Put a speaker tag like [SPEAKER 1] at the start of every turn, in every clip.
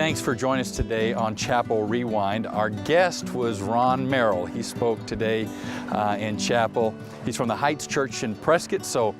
[SPEAKER 1] thanks for joining us today on Chapel Rewind. Our guest was Ron Merrell. He spoke today in chapel. He's from the Heights Church in Prescott. So,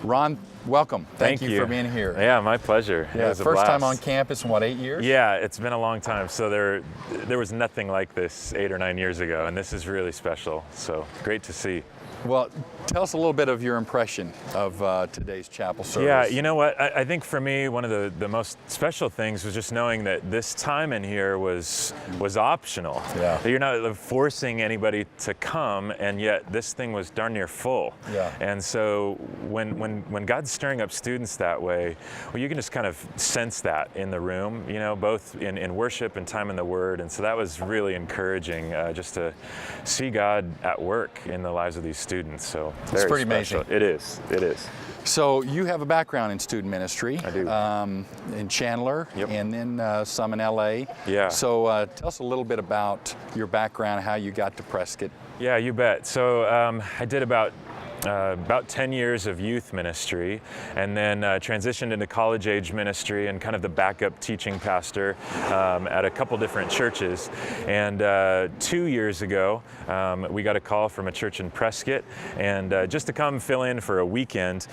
[SPEAKER 1] Ron, welcome. Thank you for being here.
[SPEAKER 2] Yeah, my pleasure.
[SPEAKER 1] Yeah,
[SPEAKER 2] it was
[SPEAKER 1] first
[SPEAKER 2] a
[SPEAKER 1] time
[SPEAKER 2] blast.
[SPEAKER 1] on campus in what, 8 years?
[SPEAKER 2] Yeah, it's been a long time. So there was nothing like this 8 or 9 years ago, and this is really special. So great to see.
[SPEAKER 1] Well, tell us a little bit of your impression of today's chapel service.
[SPEAKER 2] Yeah, you know what? I think for me, one of the most special things was just knowing that this time in here was optional.
[SPEAKER 1] Yeah.
[SPEAKER 2] That you're not forcing anybody to come, and yet this thing was darn near full.
[SPEAKER 1] Yeah.
[SPEAKER 2] And so when God's stirring up students that way, well, you can just kind of sense that in the room, you know, both in worship and time in the Word. And so that was really encouraging, just to see God at work in the lives of these students. So
[SPEAKER 1] it's pretty
[SPEAKER 2] special.
[SPEAKER 1] amazing.
[SPEAKER 2] It is. It is.
[SPEAKER 1] So you have a background in student ministry.
[SPEAKER 2] I do.
[SPEAKER 1] In Chandler,
[SPEAKER 2] Yep.
[SPEAKER 1] and then some in LA.
[SPEAKER 2] Yeah.
[SPEAKER 1] So tell us a little bit about your background, how you got to Prescott.
[SPEAKER 2] Yeah, you bet. So I did about 10 years of youth ministry, and then transitioned into college age ministry and kind of the backup teaching pastor at a couple different churches. And 2 years ago, we got a call from a church in Prescott, and just to come fill in for a weekend.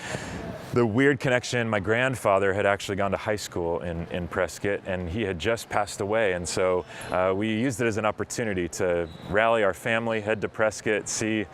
[SPEAKER 2] The weird connection, my grandfather had actually gone to high school in Prescott, and he had just passed away. And so we used it as an opportunity to rally our family, head to Prescott, see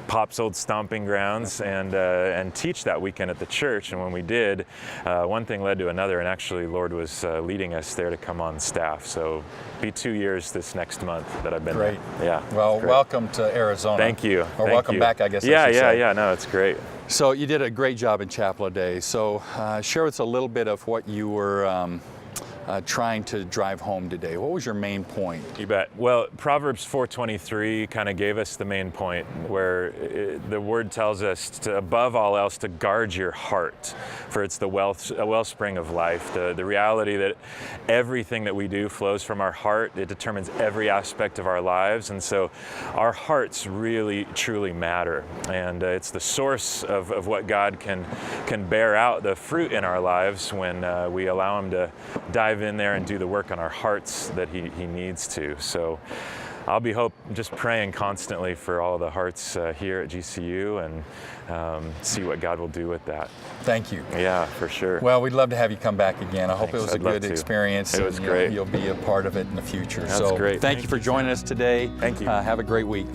[SPEAKER 2] Pop's old stomping grounds, and teach that weekend at the church. And when we did, one thing led to another, and actually Lord was leading us there to come on staff. So be 2 years this next month that I've been
[SPEAKER 1] Great.
[SPEAKER 2] there. Yeah.
[SPEAKER 1] Well, welcome to Arizona.
[SPEAKER 2] Thank you.
[SPEAKER 1] Or
[SPEAKER 2] Thank
[SPEAKER 1] welcome
[SPEAKER 2] you.
[SPEAKER 1] back, I guess.
[SPEAKER 2] Yeah,
[SPEAKER 1] I should say.
[SPEAKER 2] yeah. No, it's great.
[SPEAKER 1] So you did a great job in chapel today. So share with us a little bit of what you were trying to drive home today. What was your main point?
[SPEAKER 2] You bet. Well, Proverbs 4:23 kind of gave us the main point, where the word tells us to, above all else, to guard your heart, for it's the wellspring of life. The reality that everything that we do flows from our heart. It determines every aspect of our lives, and so our hearts really, truly matter. And it's the source of what God can bear out the fruit in our lives when we allow Him to dive in there and do the work on our hearts that he needs to. So I'll be just praying constantly for all the hearts here at GCU, and see what God will do with that.
[SPEAKER 1] Thank you.
[SPEAKER 2] Yeah, for sure.
[SPEAKER 1] Well, we'd love to have you come back again. I hope it was a
[SPEAKER 2] I'd love
[SPEAKER 1] good
[SPEAKER 2] to.
[SPEAKER 1] experience.
[SPEAKER 2] It was
[SPEAKER 1] and
[SPEAKER 2] great.
[SPEAKER 1] You'll be a part of it in the future.
[SPEAKER 2] That's
[SPEAKER 1] so
[SPEAKER 2] great.
[SPEAKER 1] Thank you for joining us today.
[SPEAKER 2] Thank you.
[SPEAKER 1] Have a great week.